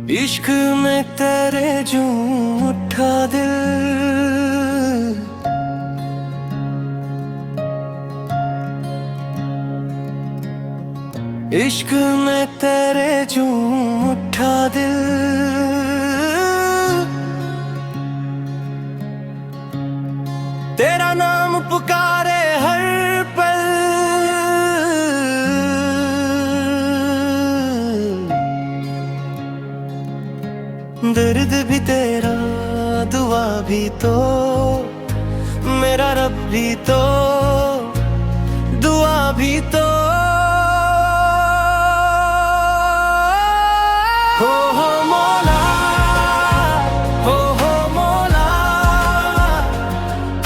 इश्क में तेरे झूम उठा दिल, इश्क में तेरे झूम उठा दिल। तेरा नाम पुकारे हर पल, दर्द भी तेरा, दुआ भी तो, मेरा रब भी तो, दुआ भी तो। हो मौला, हो मौला,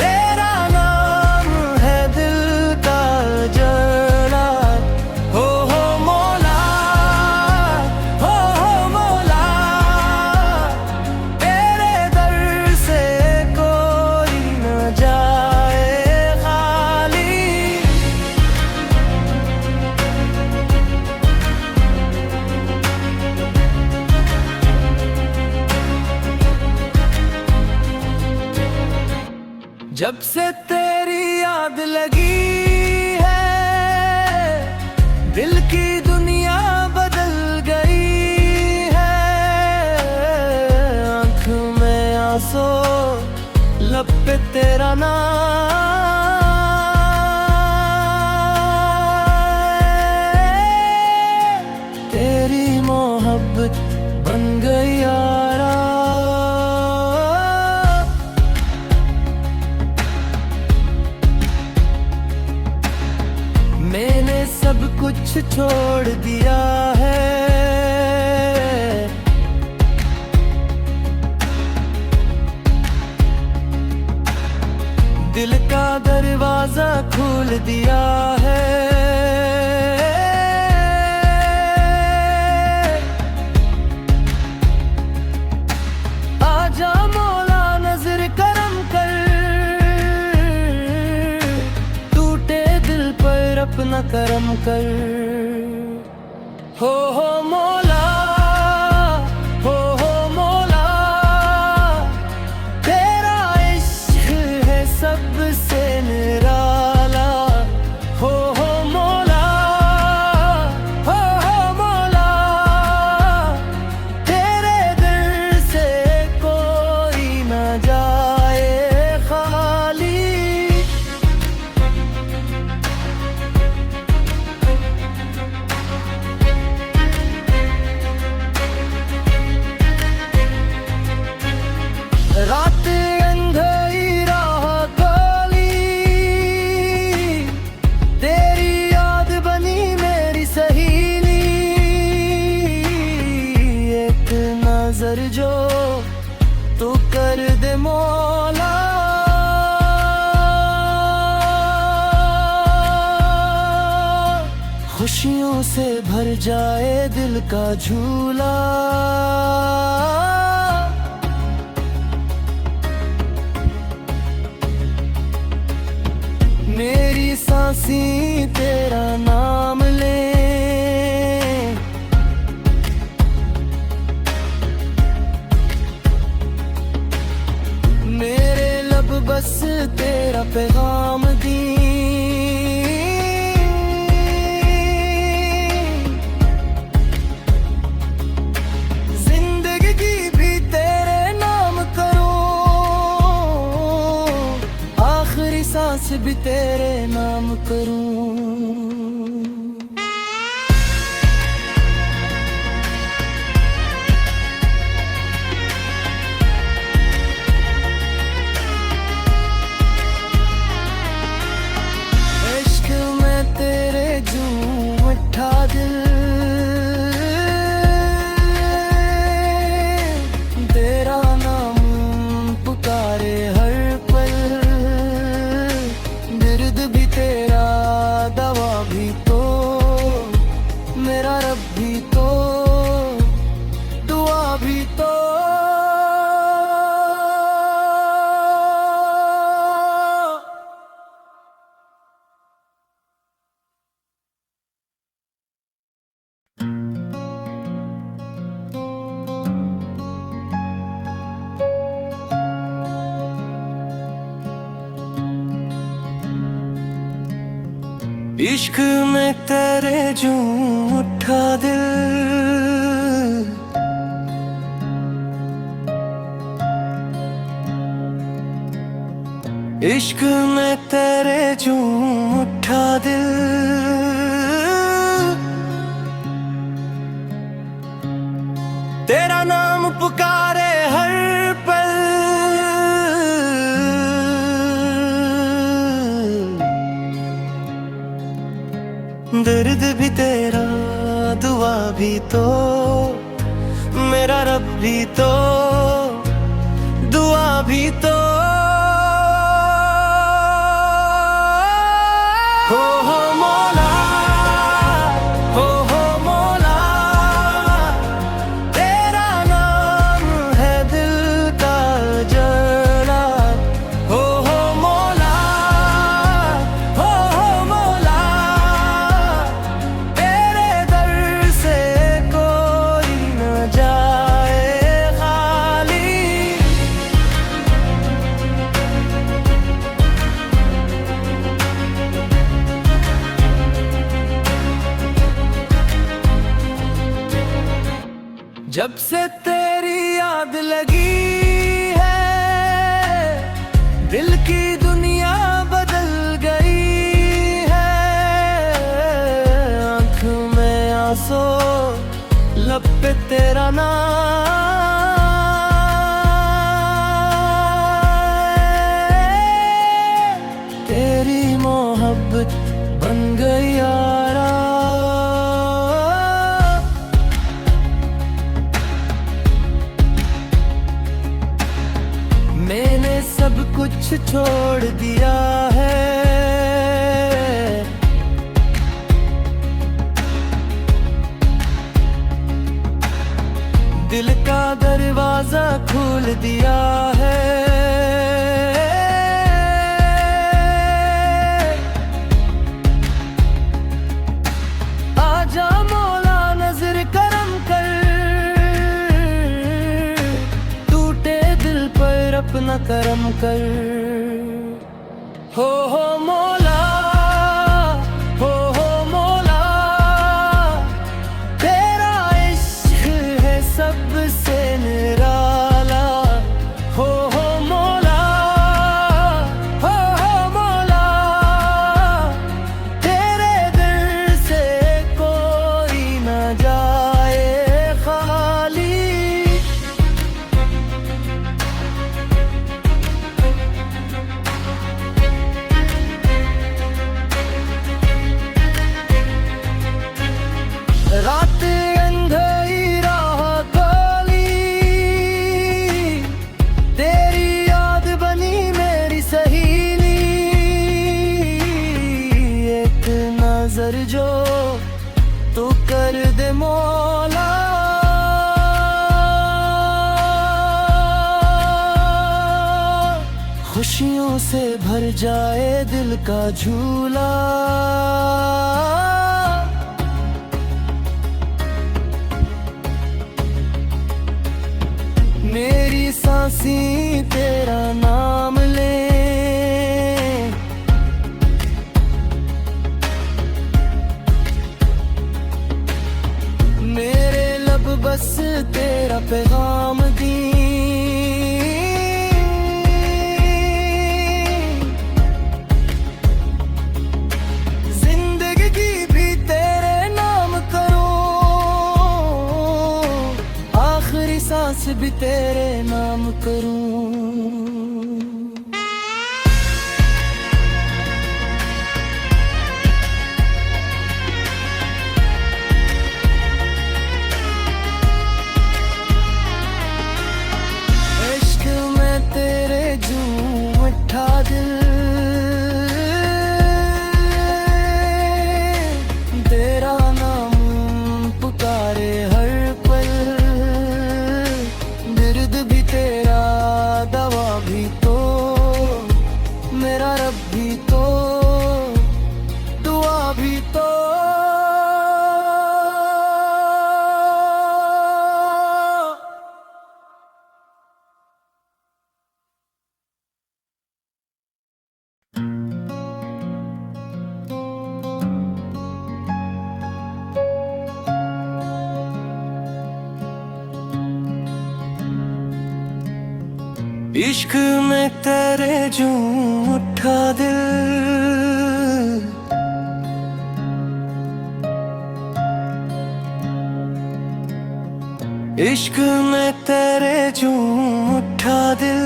तेरा नाम है दिल का जला। हो मौला, हो मौला, तेरे दर से कोई न जाए खाली। जब से तेरी याद लगी है, दिल की दुनिया बदल गई है। आँख में आंसू, लब पे तेरा नाम, तेरी मोहब्बत बन गई यारा। मैंने सब कुछ छोड़ दिया है, दिल का दरवाजा खोल दिया है। आजा मौला नजर करम कर, टूटे दिल पर अपना करम कर। हो मौला, हो मौला, तेरा इश्क है सबसे निराला। हो मौला, हो मौला, तेरे दर से कोई न जाए खाली। रात अंधेरी राह काली, तेरी याद बनी मेरी सहेली। एक नजर जो तू कर दे मौला, खुशियों से भर जाए दिल का झूला। मेरी सांसें तेरा नाम ले, मेरे लब बस तेरा पैगाम दी। जिंदगी भी तेरे नाम करूं, आखिरी सांस भी तेरे नाम करूं। इश्क में तेरे झूम उठा दिल, तेरा नाम पुकारे हर पल, दर्द भी तेरा, इश्क में तेरे झूम उठा दिल, इश्क में तेरे झूम उठा दिल। तेरा नाम पुकारे हर पल, दर्द भी तेरा, दुआ भी तो, मेरा रब भी तो, दुआ भी तो। हो मौला, हो मौला, तेरा नाम है दिल का जला। हो मौला, हो मौला, तेरे दर से कोई न जाए खाली। जब से तेरी याद लगी है, दिल की दुनिया बदल गई है। आँख में आंसू, लब पे तेरा नाम, तेरी मोहब्बत बन गई यारा। मैंने सब कुछ छोड़ दिया है, दिल का दरवाजा खोल दिया है। आजा मौला नजर करम कर, टूटे दिल पर अपना करम कर। हो मौला, हो मौला, तेरा इश्क है सबसे निराला। हो मौला, हो मौला, तेरे दिल से कोई न जाए खाली। रात अंधेरी राह खोली, तेरी याद बनी मेरी सहेली। एक नजर जो तू कर दे मौला, खुशियों से भर जाए दिल का झूला। मेरी सांसें तेरा नाम ले, मेरे लब बस तेरा पैगाम दी। जिंदगी भी तेरे नाम करूं, आखिरी सांस भी तेरे नाम करूं। इश्क में तेरे झूम उठा दिल, इश्क में तेरे झूम उठा दिल।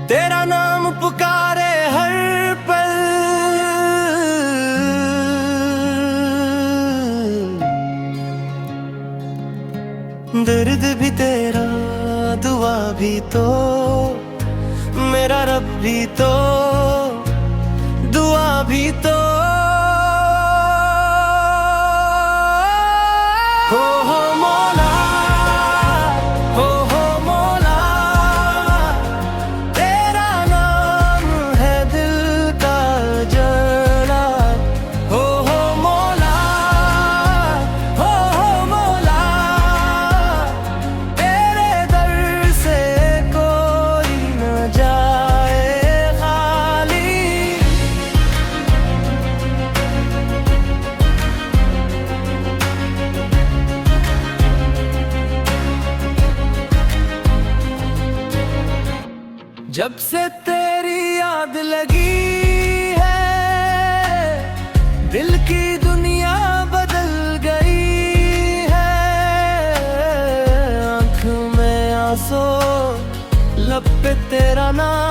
तेरा नाम पुकारे हर पल, दर्द भी तेरा, दुआ भी तो, मेरा रब भी तो, दुआ भी तो। हो मौला, हो मौला, तेरा नाम है दिल का जला। हो मौला, हो मौला, तेरे दर से कोई न जाए खाली। जब से तेरी याद लगी है, दिल की दुनिया बदल गई है। आँख में आंसू, लब पे तेरा नाम,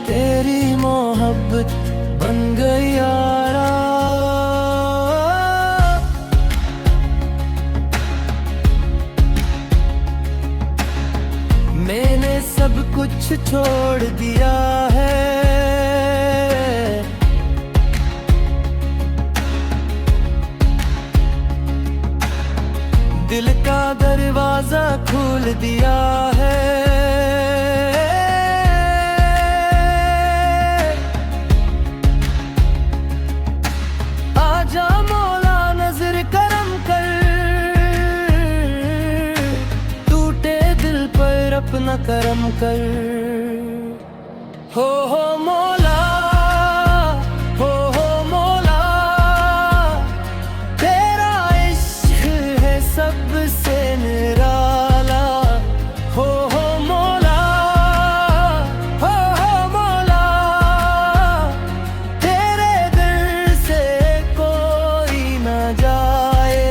तेरी मोहब्बत बन गई यारा। मैंने सब कुछ छोड़ दिया है, दिल का दरवाजा खोल दिया है। आजा मौला नजर करम कर, टूटे दिल पर अपना करम कर। हो मौला, हो मौला, तेरा इश्क है सबसे निराला। हो मौला, हो मौला, तेरे दर से कोई न जाए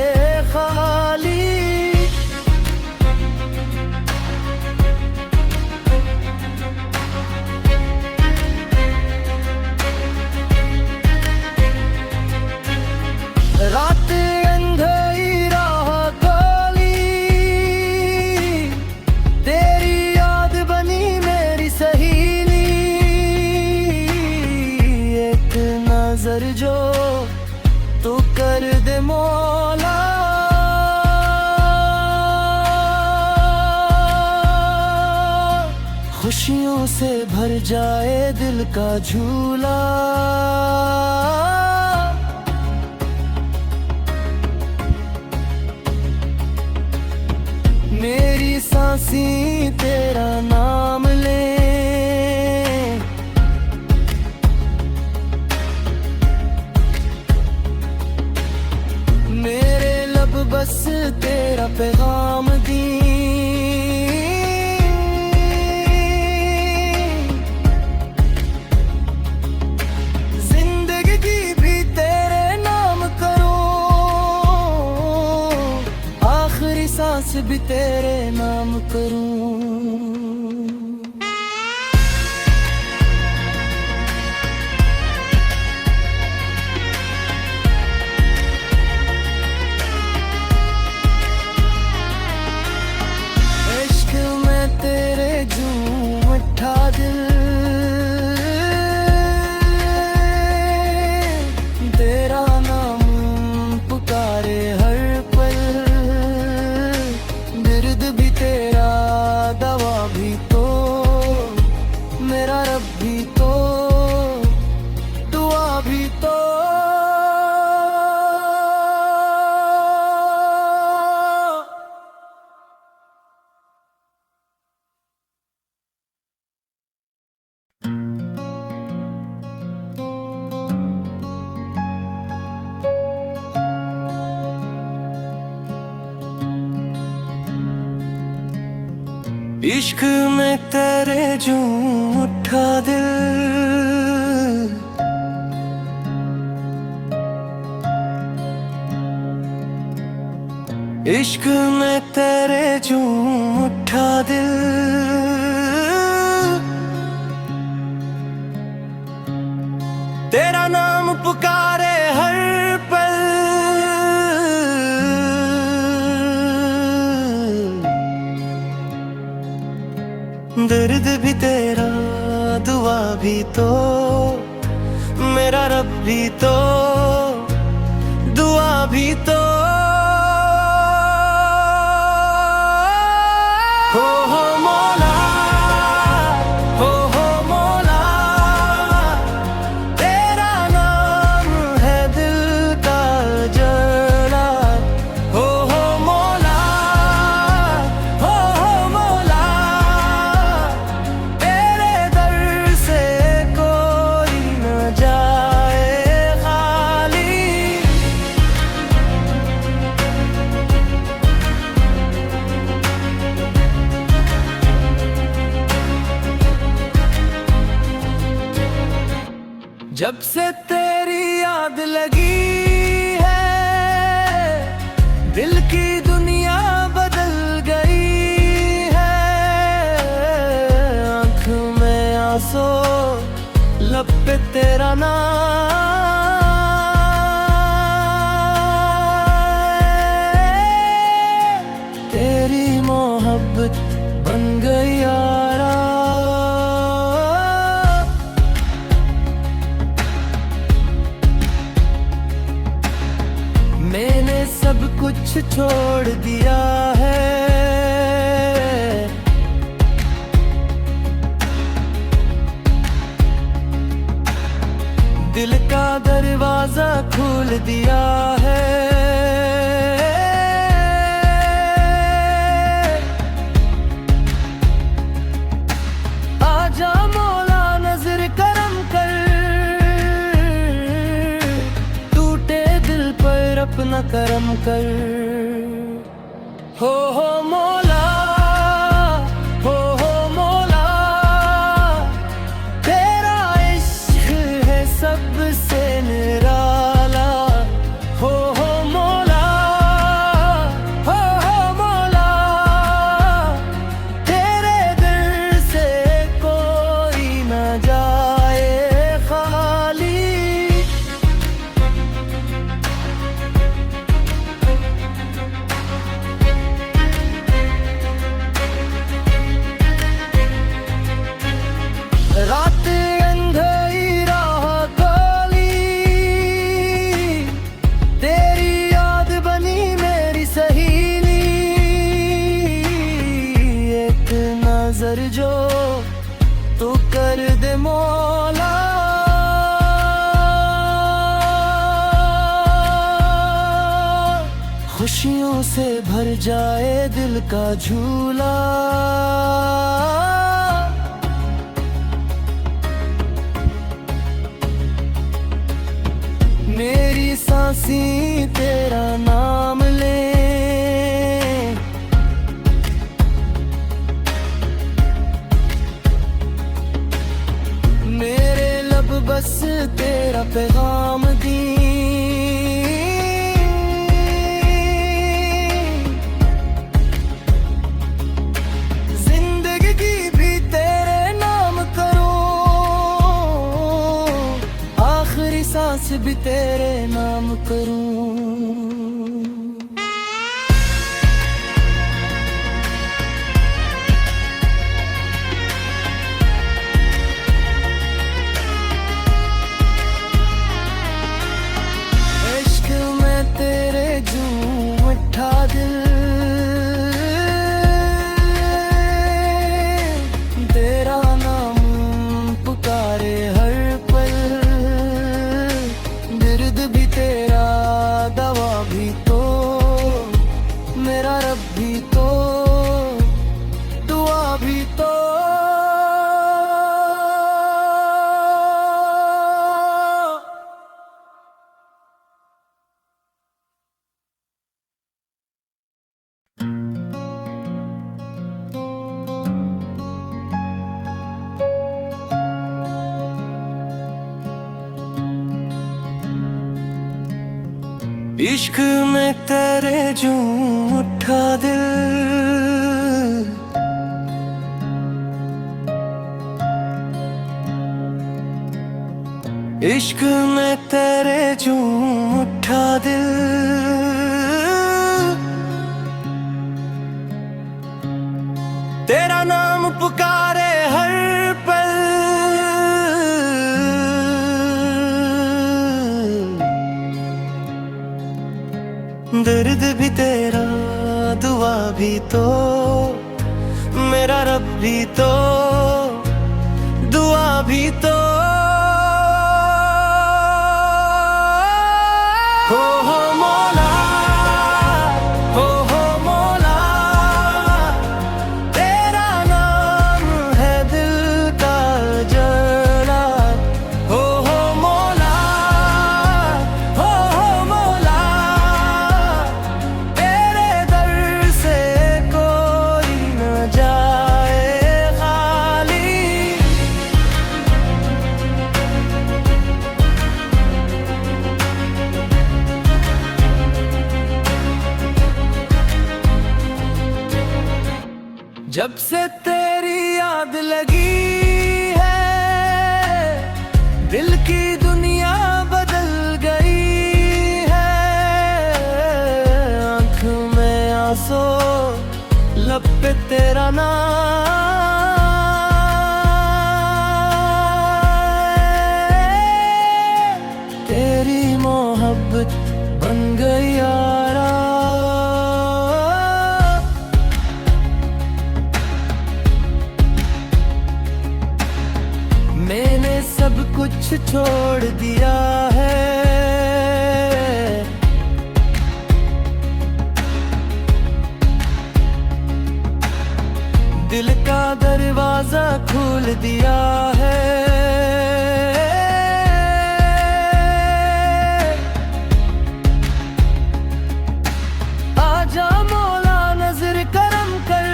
खाली। रात अंधेरी राह काली, तेरी याद बनी मेरी सहेली। एक नजर जो तू कर दे मौला, खुशियों से भर जाए दिल का झूला। मेरी सांसें तेरा नाम ले, मेरे लब बस तेरा पैगाम दी। जिंदगी भी तेरे नाम करूं, आखिरी सांस भी तेरे नाम करूं। इश्क में तेरे झूम उठा दिल, तेरा नाम पुकारे हर पल, दर्द भी तेरा, दवा इश्क में तेरे झूम उठा दिल, इश्क में तेरे झूम उठा दिल। तेरा नाम पुकारे हर पल, दर्द भी तेरा, दुआ भी तो, मेरा रब भी तो, दुआ भी तो। हो मौला, हो मौला, तेरा नाम है दिल का जला। हो मौला, हो मौला, तेरे दर से कोई न जाए खाली। जब से तेरी याद लगी है, दिल की दुनिया बदल गई है। आँख में आंसू, लब पे तेरा नाम, तेरी मोहब्बत बन गई यारा। मैंने सब कुछ छोड़ दिया है, दिल का दरवाजा खोल दिया है। आजा मौला नजर करम कर, टूटे दिल पर अपना करम कर। हो मौला, हो मौला, तेरा इश्क है सबसे निराला। हो मौला, हो मौला, तेरे दिल से कोई न जाए खाली। रात अंधेरी राह काली, तेरी याद बनी मेरी सहेली। एक नजर जो तू कर दे मौला, खुशियों से भर जाए दिल का झूला। मेरी सांसें तेरा नाम ले, मेरे लब बस तेरा पैगाम दी। जिंदगी की भी तेरे नाम करूं, आखिरी सांस भी तेरे नाम करूं। इश्क में तेरे झूम उठा दिल, तेरा नाम पुकारे हर पल, दर्द भी तेरा, दवा भी इश्क में तेरे झूम उठा दिल, इश्क में तेरे झूम उठा दिल। तेरा नाम पुकारे हर पल, दर्द भी तेरा, दुआ भी तो, मेरा रब भी तो, दुआ भी तो। हो मौला, हो मौला, तेरा नाम है दिल का जला। हो मौला, हो मौला, तेरे दर से कोई न जाए खाली। जब से तेरी याद लगी है, दिल की दुनिया बदल गई है। आँख में आंसू, लब पे तेरा नाम, तेरी मोहब्बत बन गई यारा। मैंने सब कुछ छोड़ दिया है, दिल का दरवाजा खोल दिया है। आजा मौला नजर करम कर,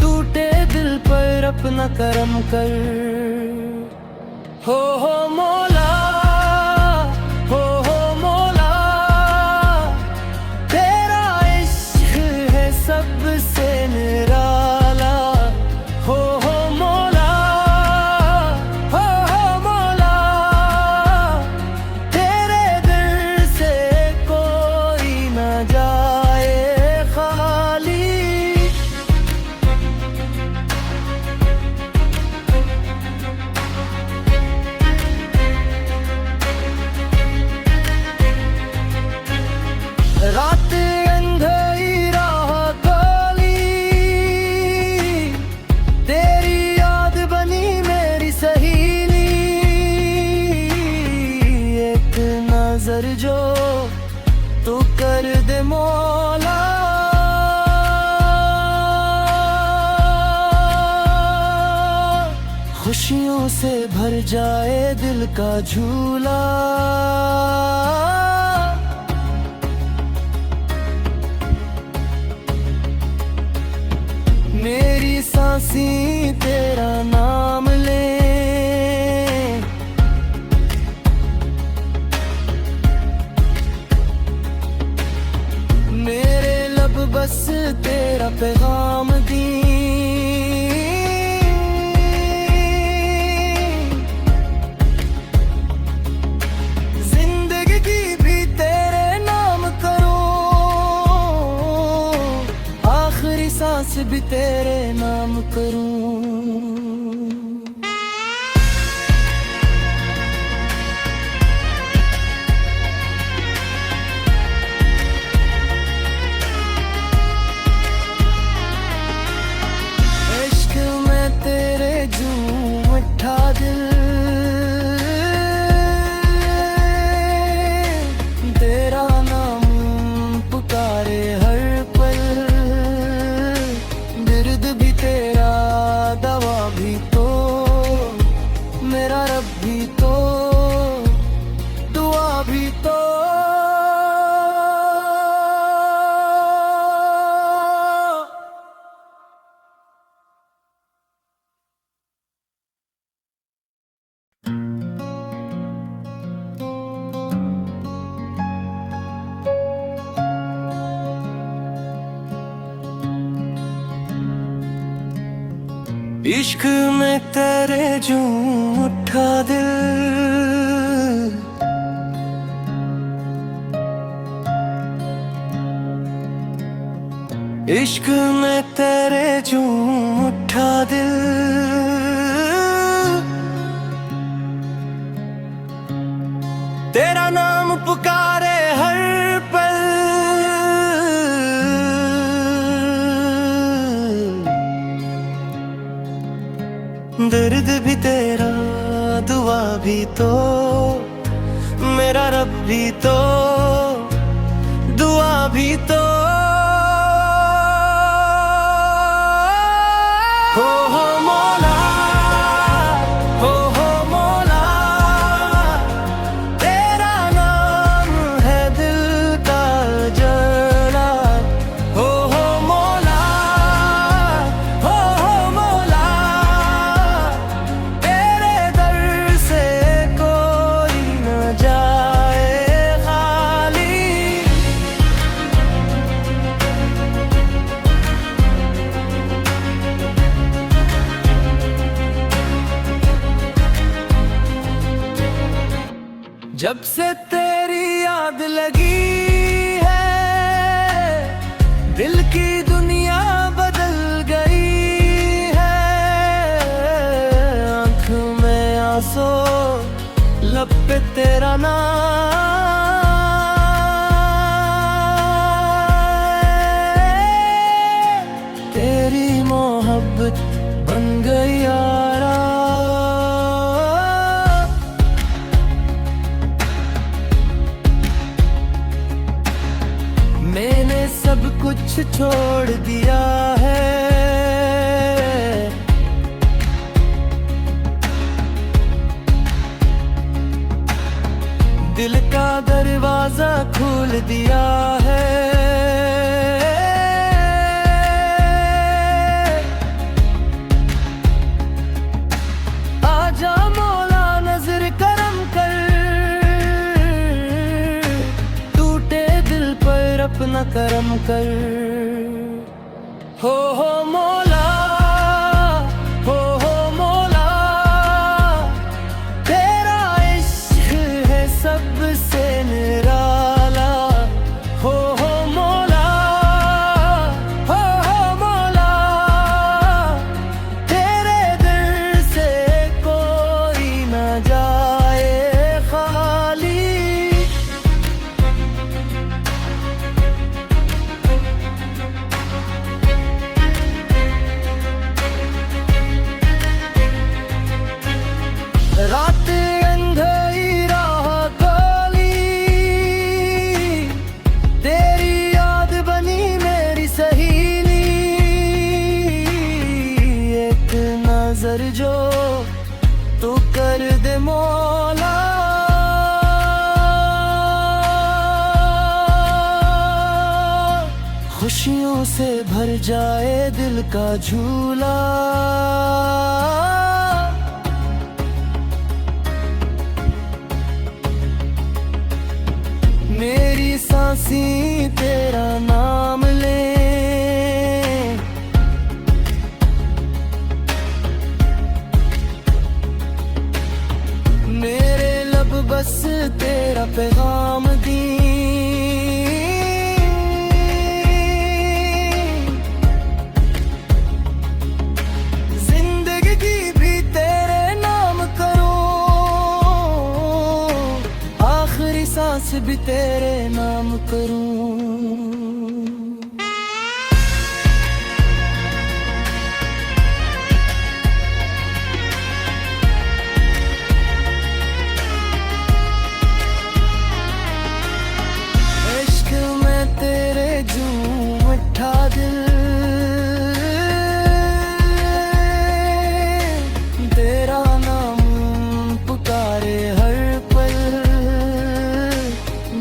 टूटे दिल पर अपना करम कर। हो मौला, हो मौला, तेरा इश्क है सबसे निराला। हो मौला, हो मौला, तेरे दिल से कोई न जाए खाली। रात अंधेरी राह काली, तेरी याद बनी मेरी सहेली। एक नजर जो तू कर दे मौला, खुशियों से भर जाए दिल का झूला। मेरी सांसें तेरा नाम ले, मेरे लब बस तेरा पैगाम दी। जिंदगी की भी तेरे नाम करूं, आखिरी सांस भी तेरे नाम करूं। इश्क में तेरे झूम उठा दिल, तेरा नाम पुकारे हर पल, दर्द भी तेरा, इश्क में तेरे झूम उठा दिल, इश्क में तेरे झूम उठा दिल। तेरा नाम पुकारे हर पल, दर्द भी तेरा, दुआ भी तो, मेरा रब भी तो, दुआ भी तो। हो मौला, हो मौला, तेरा नाम है दिल का जला। हो मौला, हो मौला, तेरे दर से कोई न जाए खाली। जब से तेरी याद लगी है, दिल की दुनिया बदल गई है। आँख में आंसू, लब पे तेरा नाम, तेरी मोहब्बत बन गई यारा। मैंने सब कुछ छोड़ दिया है, दिल का दरवाजा खोल दिया है। आजा मौला नजर करम कर, टूटे दिल पर अपना करम कर। हो मौला, हो मौला, तेरा इश्क है सबसे निराला। हो मौला, हो मौला, तेरे दर से कोई न जाए खाली। रात अंधेरी राह काली, तेरी याद बनी मेरी सहेली। एक नजर जो तू कर दे मौला, खुशियों से भर जाए दिल का झूला। मेरी सांसें तेरा नाम ले, मेरे लब बस तेरा पैगाम दी। जिंदगी भी तेरे नाम करूं, आखिरी सांस भी तेरे नाम करूं। इश्क में तेरे झूम उठा दिल, तेरा नाम पुकारे हर पल,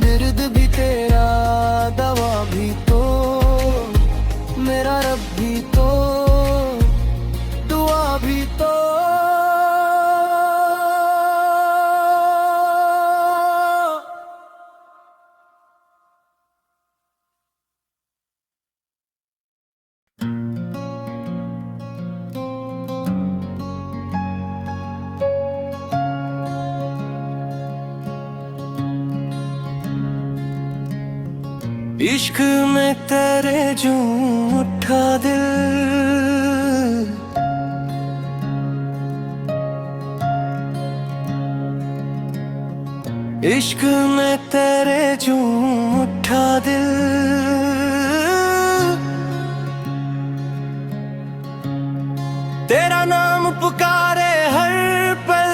दर्द भी तेरा, इश्क में तेरे झूम उठा दिल, इश्क में तेरे झूम उठा दिल। तेरा नाम पुकारे हर पल,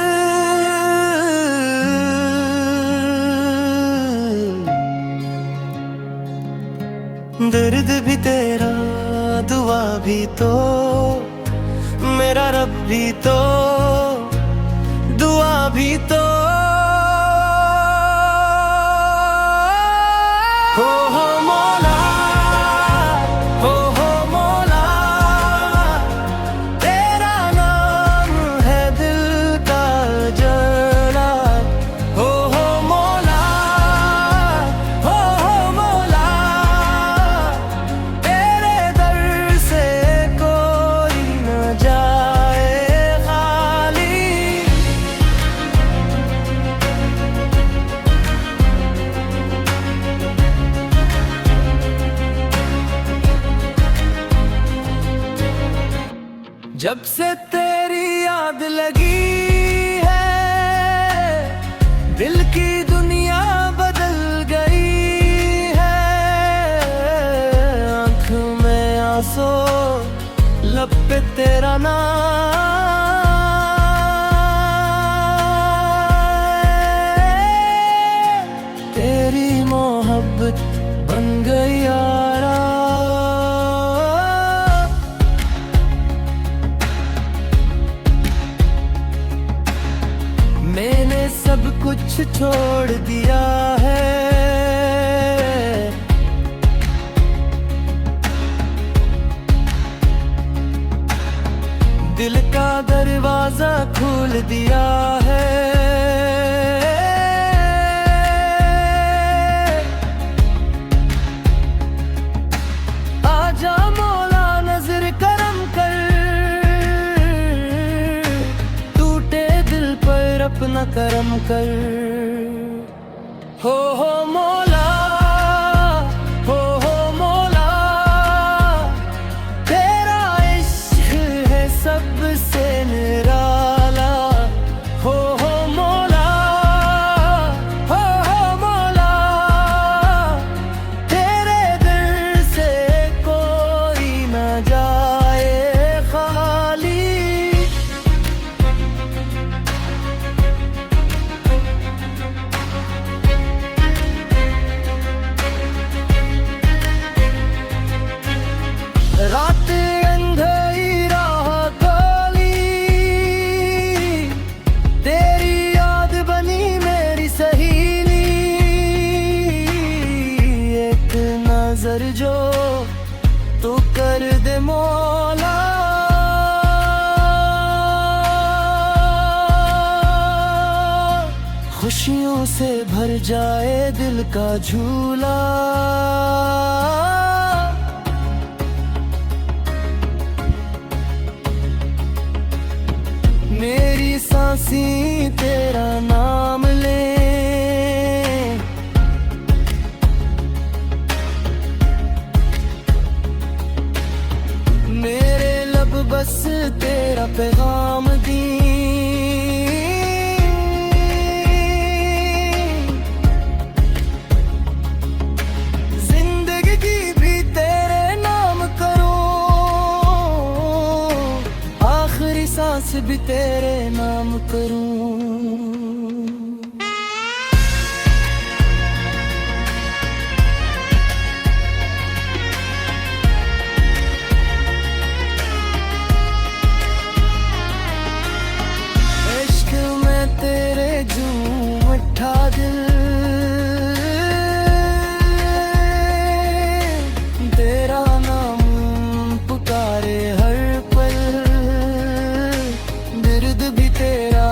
दर्द भी तेरा, दुआ भी तो, मेरा रब भी तो, दुआ भी तो। हो मौला, हो मौला, तेरा नाम है दिल का जला। हो मौला, हो मौला, तेरे दर से कोई न जाए खाली। जब से तेरी याद लगी है, दिल की दुनिया बदल गई है। आँख में आंसू, लब पे तेरा नाम, तेरी मोहब्बत बन गई यारा। मैंने सब कुछ छोड़ दिया है, दिल का दरवाजा खोल दिया है। आजा मौला नजर करम कर, टूटे दिल पर अपना करम कर। हो मौला, हो मौला, तेरा इश्क है सबसे निराला। हो मौला, हो मौला, तेरे दिल से कोई न जाए खाली। रात अंधेरी राह काली, तेरी याद बनी मेरी सहेली। एक नजर जो तू कर दे मौला, खुशियों से भर जाए दिल का झूला। मेरी सांसें तेरा नाम ले, मेरे लब बस तेरा पैगाम दी। जिंदगी की भी तेरे नाम करूं, आखिरी सांस भी तेरे नाम करूं। इश्क में तेरे झूम उठा दिल, तेरा नाम पुकारे हर पल, दर्द भी तेरा,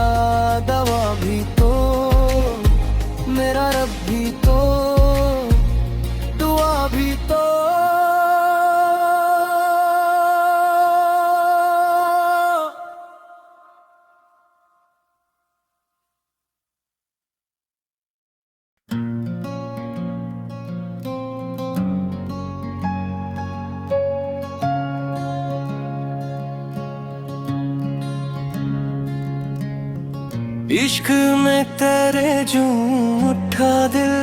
इश्क में तेरे झूम उठा दिल,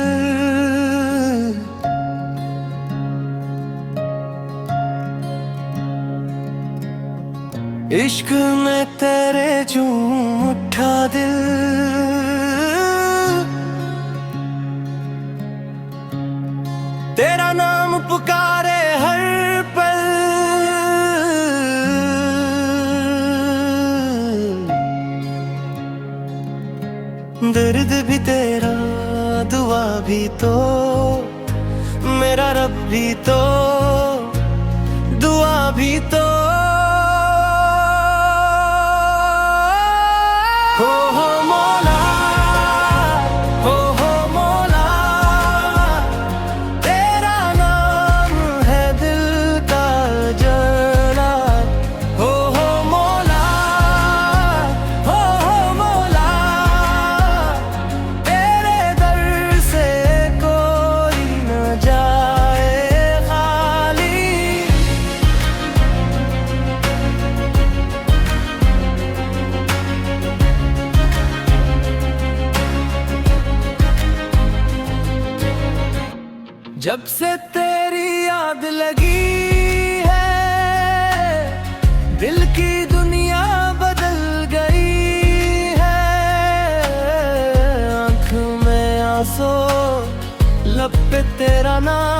इश्क में तेरे झूम उठा दिल। तेरा नाम पुकारे हर पल, दर्द भी तेरा, दुआ भी तो, मेरा रब भी तो, दुआ भी तो। हो मौला, हो मौला, तेरा नाम है दिल का जला। हो मौला, हो मौला, तेरे दर से कोई न जाए खाली। जब से तेरी याद लगी है, दिल की दुनिया बदल गई है। आँख में आंसू, लब पे तेरा नाम,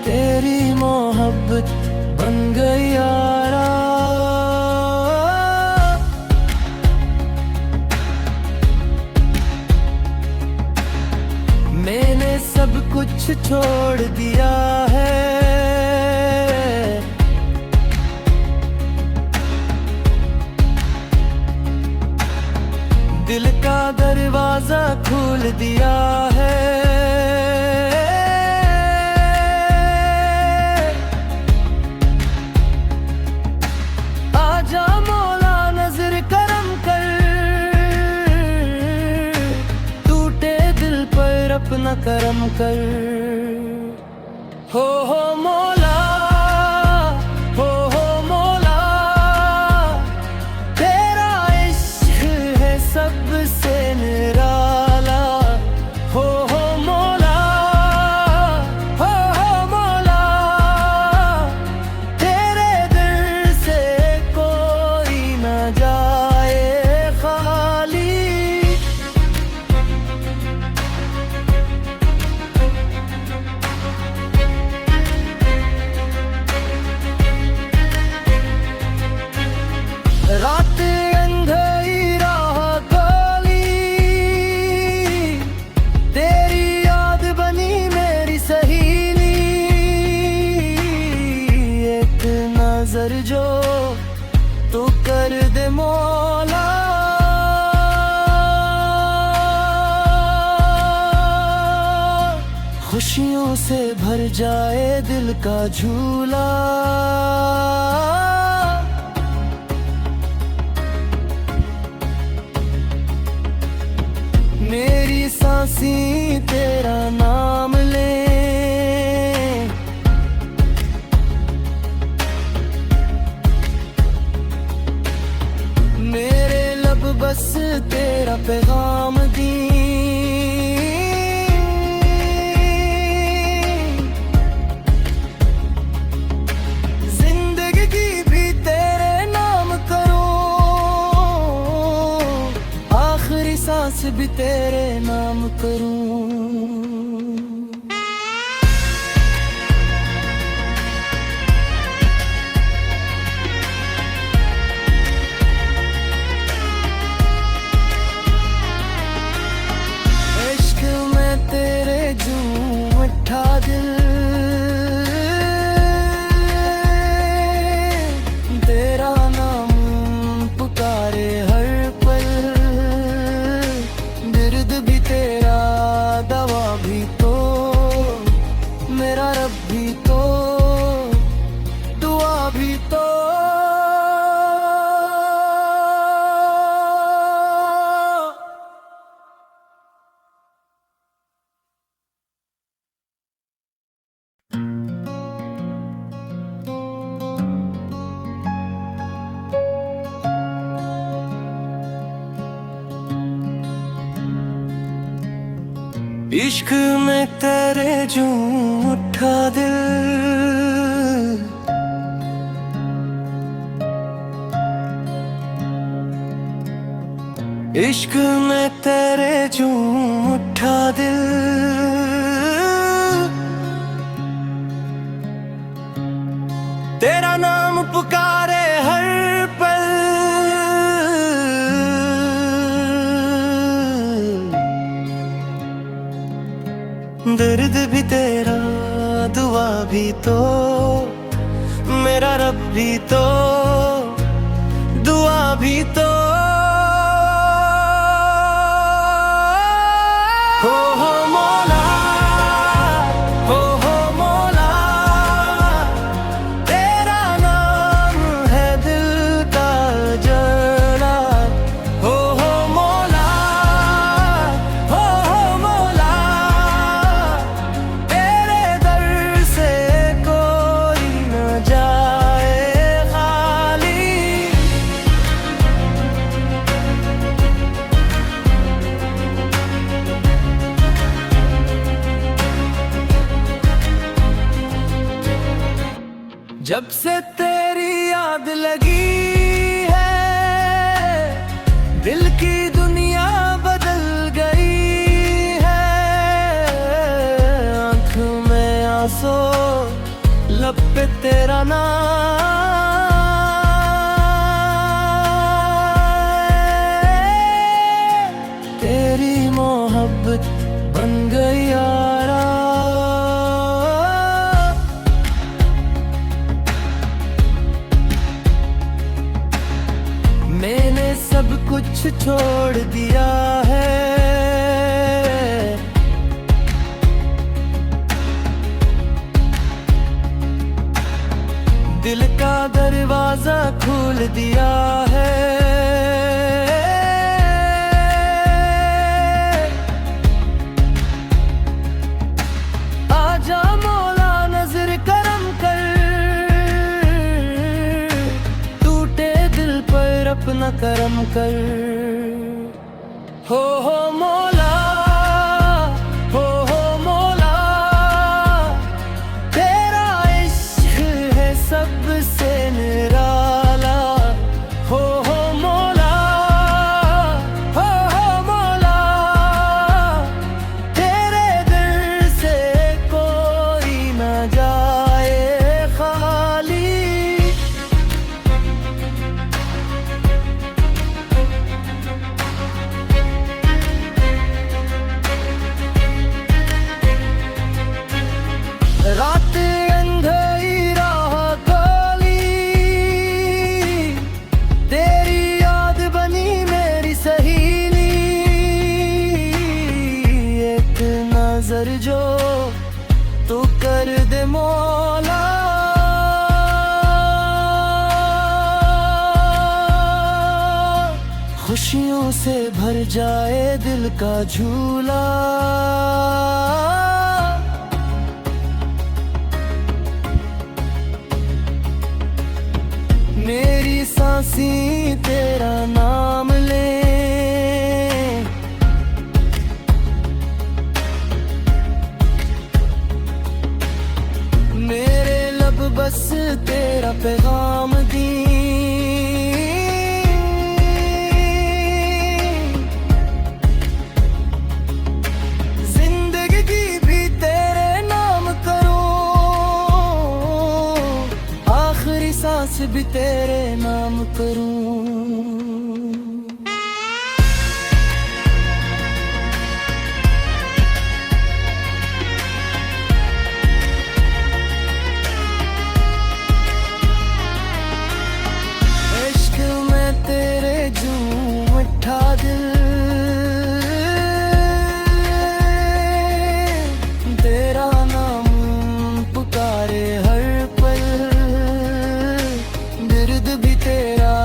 तेरी मोहब्बत बन गई यारा। मैंने सब कुछ छोड़ दिया है, दिल का दरवाजा खोल दिया है। आजा मौला नजर करम कर, टूटे दिल पर अपना करम कर। हो मौला, हो मौला, तेरा इश्क है सबसे निराला। हो मौला, हो मौला, तेरे दिल से कोई न जाए खाली। रात अंधेरी राह काली, तेरी याद बनी मेरी सहेली। एक नजर जो तू कर दे मौला, खुशियों से भर जाए दिल का झूला। मेरी सांसें तेरा नाम ले, मेरे लब बस तेरा पैगाम दी। जिंदगी भी तेरे नाम करूं, आखिरी सांस भी तेरे नाम करूं। इश्क में तेरे झूम उठा दिल, तेरा नाम पुकारे हर पल, दर्द भी तेरा इश्क में तेरे झूम उठा दिल, इश्क में तेरे झूम उठा दिल। तेरा नाम पुकारे हर पल, दर्द भी तेरा, दुआ भी तो, मेरा रब भी तो, दुआ भी तो। हो मौला, हो मौला, तेरा नाम है दिल का जला। हो मौला, हो मौला, तेरे दर से कोई न जाए खाली। जब से तेरी याद लगी है, दिल की दुनिया बदल गई है। आँख में आंसू, लब पे तेरा नाम, तेरी मोहब्बत बन गई यारा। मैंने सब कुछ छोड़ दिया है, दिल का दरवाजा खोल दिया है। आजा मौला नजर करम कर, टूटे दिल पर अपना करम कर। हो मौला, हो मौला, तेरा इश्क है सबसे निराला। हो मौला, हो मौला, तेरे दर से कोई न जाए खाली। रात अंधेरी राह खोली, तेरी याद बनी मेरी सहेली। एक नजर जो तू कर दे मौला, खुशियों से भर जाए दिल का झूला। मेरी सांसें तेरा नाम ले, मेरे लब बस तेरा पैगाम दी। जिंदगी भी तेरे नाम करूं, आखिरी सांस भी तेरे नाम करूं। इश्क में तेरे झूम उठा दिल, तेरा नाम पुकारे हर पल, दर्द भी तेरा,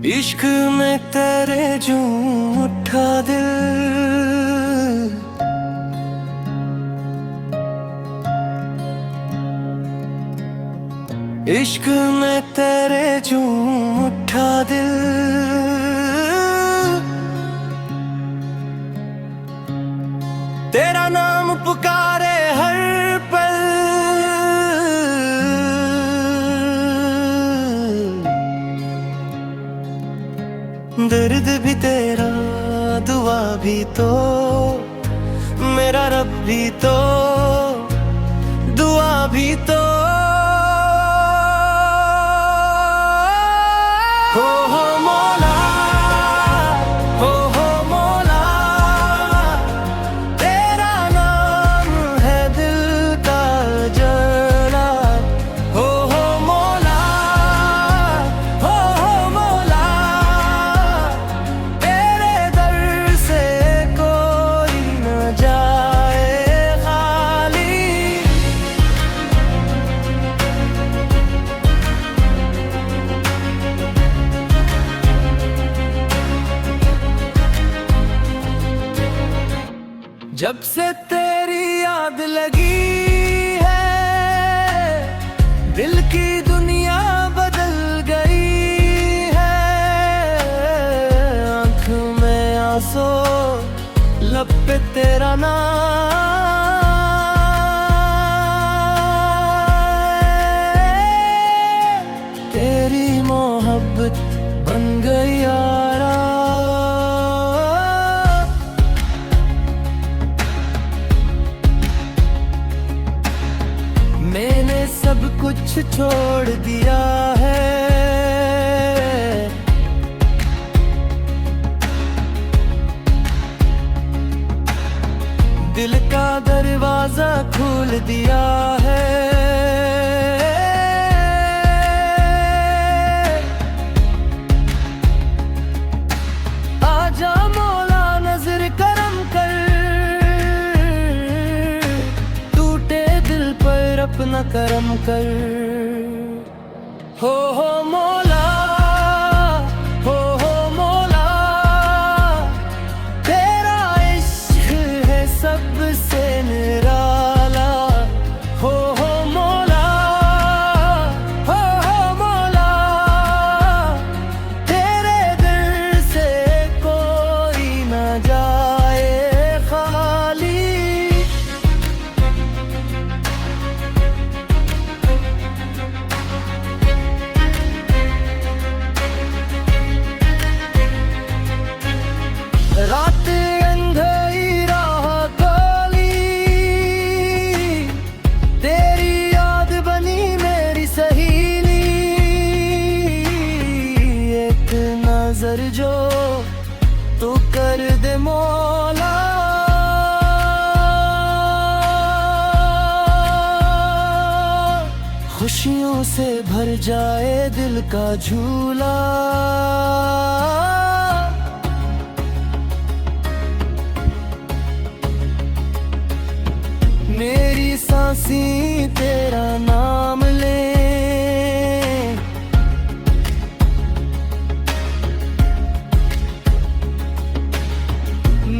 इश्क में तेरे झूम उठा दिल, इश्क में तेरे झूम उठा दिल। तेरा नाम पुकारे हर पल, दर्द भी तेरा, दुआ भी तो, मेरा रब भी तो, दुआ भी तो। हो मौला, हो मौला, तेरा नाम है दिल का जला। हो मौला, हो मौला, तेरे दर से कोई न जाए खाली। जब से तेरी याद लगी है, दिल की दुनिया बदल गई है। आँख में आंसू, लब पे तेरा नाम, तेरी मोहब्बत बन गई यारा। मैंने सब कुछ छोड़ दिया है, दिल का दरवाजा खोल दिया है। आजा मौला नजर करम कर, टूटे दिल पर अपना करम कर। हो मौला, हो मौला, तेरा इश्क है सबसे निराला। हो मौला, हो मौला, तेरे दिल से कोई न जाए खाली। रात अंधेरा काली, तेरी याद बनी मेरी सहेली। एक नजर जो तू कर दे मौला, खुशियों से भर जाए दिल का झूला। मेरी सांसें तेरा नाम ले,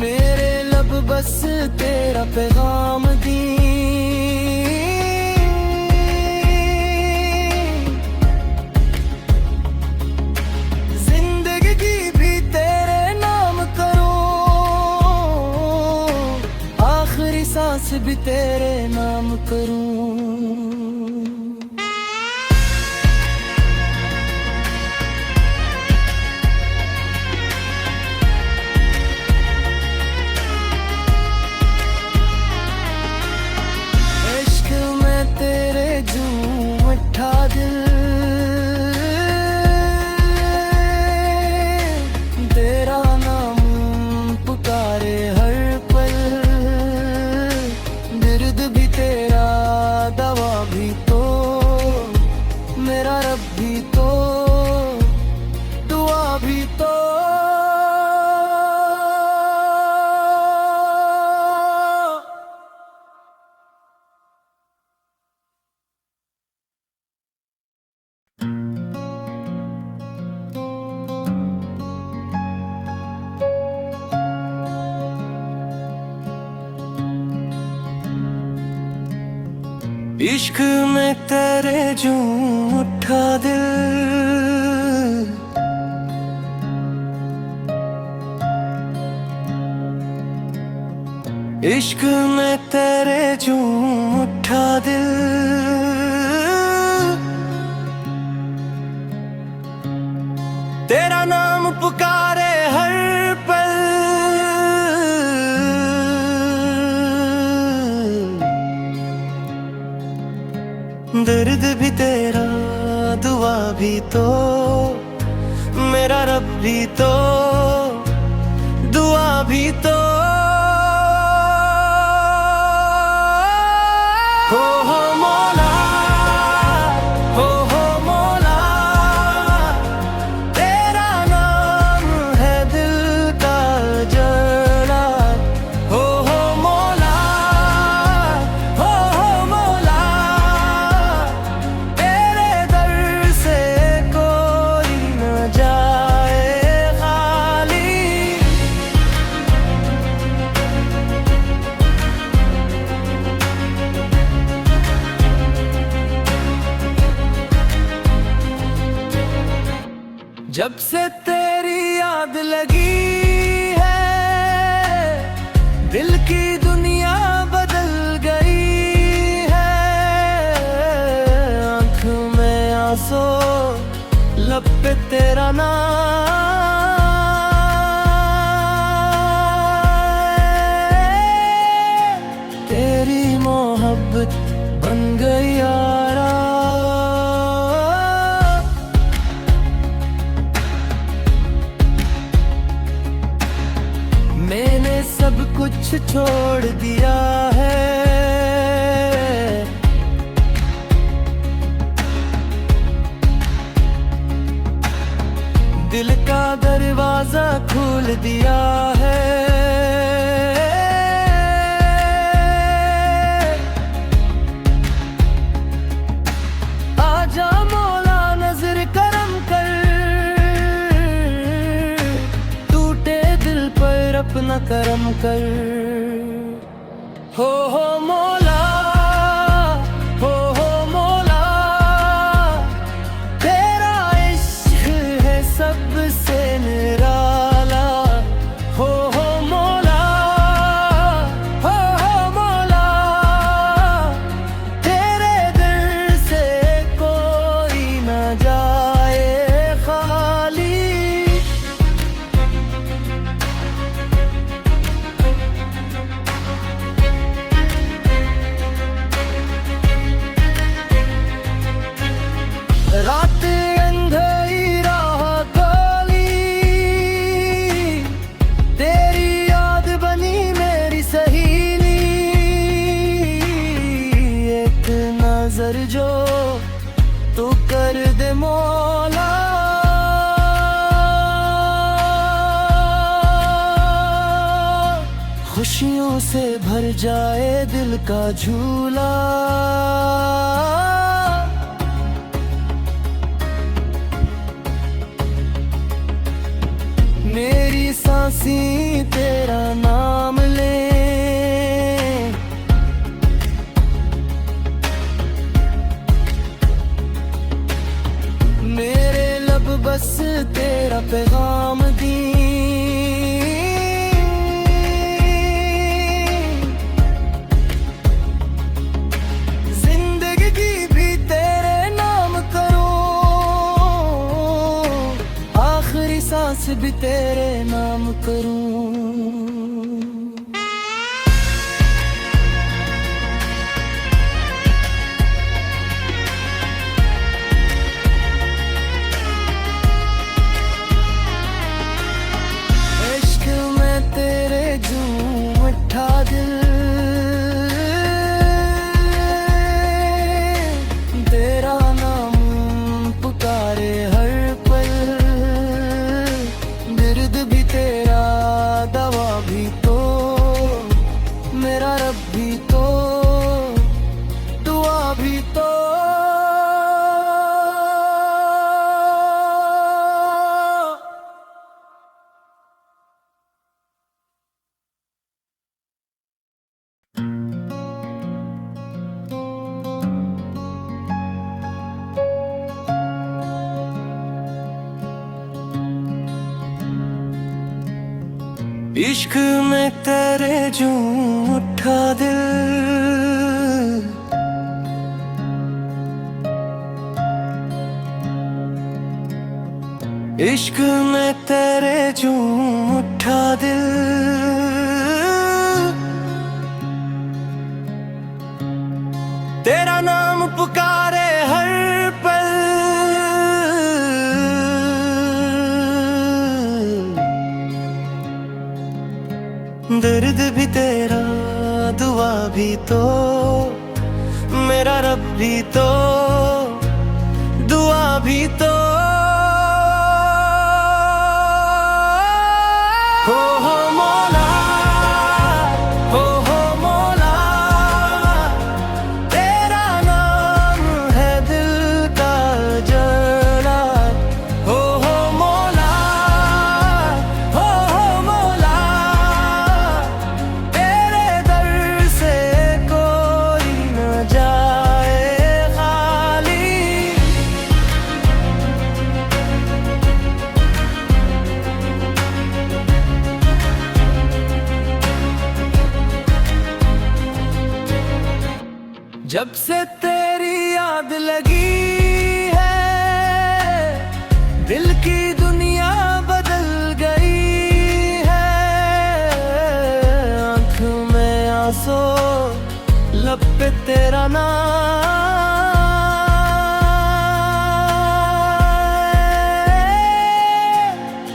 मेरे लब बस तेरा पैगाम दी। जिंदगी भी तेरे नाम करूं, आखिरी सांस भी तेरे नाम करूं। इश्क में तेरे झूम उठा दिल, तेरा नाम पुकारे हर पल, दर्द भी तेरा, इश्क में तेरे झूम उठा दिल, इश्क में तेरे झूम उठा दिल। तेरा नाम पुकारे हर पल, दर्द भी तेरा, दुआ भी तो, मेरा रब भी तो, दुआ भी तो। हो मौला, हो मौला, तेरा नाम है दिल का जला। हो मौला, हो मौला, तेरे दर से कोई न जाए खाली। जब से तेरी याद लगी है, दिल की दुनिया बदल गई है। आँख में आंसू, लब पे तेरा नाम, तेरी मोहब्बत बन गई यारा। मैंने सब कुछ छोड़ दिया है, दिल का दरवाजा खोल दिया है। आजा मौला नजर करम कर, टूटे दिल पर अपना करम कर। हो मौला, हो मौला, तेरा इश्क है सबसे निराला। हो मौला, हो मौला, तेरे दर से कोई न जाए खाली। रात अंधेरी राह काली, तेरी याद बनी मेरी सहेली। एक नजर जो तू कर दे मौला, खुशियों से भर जाए दिल का झूला। मेरी सांसें तेरा नाम ले, मेरे लब बस तेरा पैगाम दी। जिंदगी भी तेरे नाम करूं, आखिरी सांस भी तेरे नाम करूं। इश्क में तेरे झूम उठा दिल, तेरा नाम पुकारे हर पल, दर्द भी तेरा, दवा इश्क में तेरे झूम उठा दिल, इश्क में तेरे झूम उठा दिल। तेरा नाम पुकारे हर पल, दर्द भी तेरा, दुआ भी तो, मेरा रब भी तो, दुआ भी तो। हो मौला, हो मौला, तेरा नाम है दिल का जला। हो मौला, हो मौला, तेरे दर से कोई न जाए खाली। जब से तेरी याद लगी है, दिल की दुनिया बदल गई है। आँख में आंसू, लब पे तेरा नाम,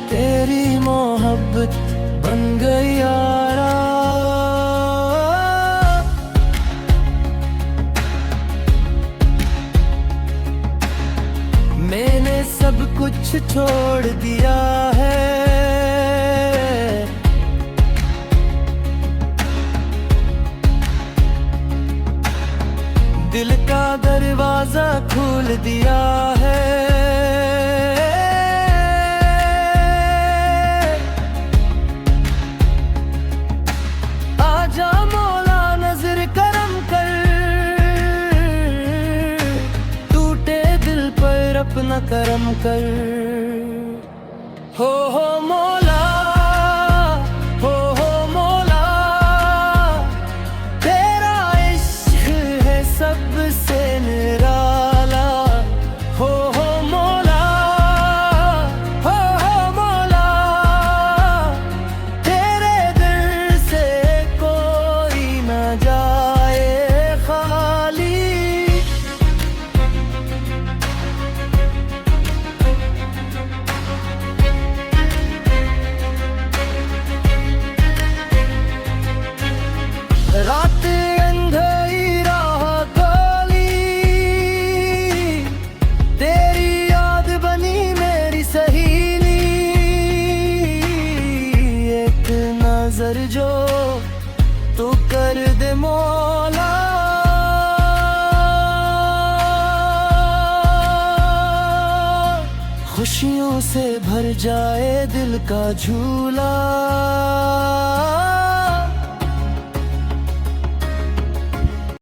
तेरी मोहब्बत बन गई यारा। मैंने सब कुछ छोड़ दिया है, दिल का दरवाजा खोल दिया है। आजा मौला नजर करम कर, टूटे दिल पर अपना करम कर। हो मौला, हो मौला, तेरा इश्क है सबसे निराला। हो मौला, हो मौला, तेरे दिल से कोई न जाए खाली। रात अंधेरी राह काली, तेरी याद बनी मेरी सहेली। एक नजर जो तू कर दे मौला, खुशियों से भर जाए दिल का झूला।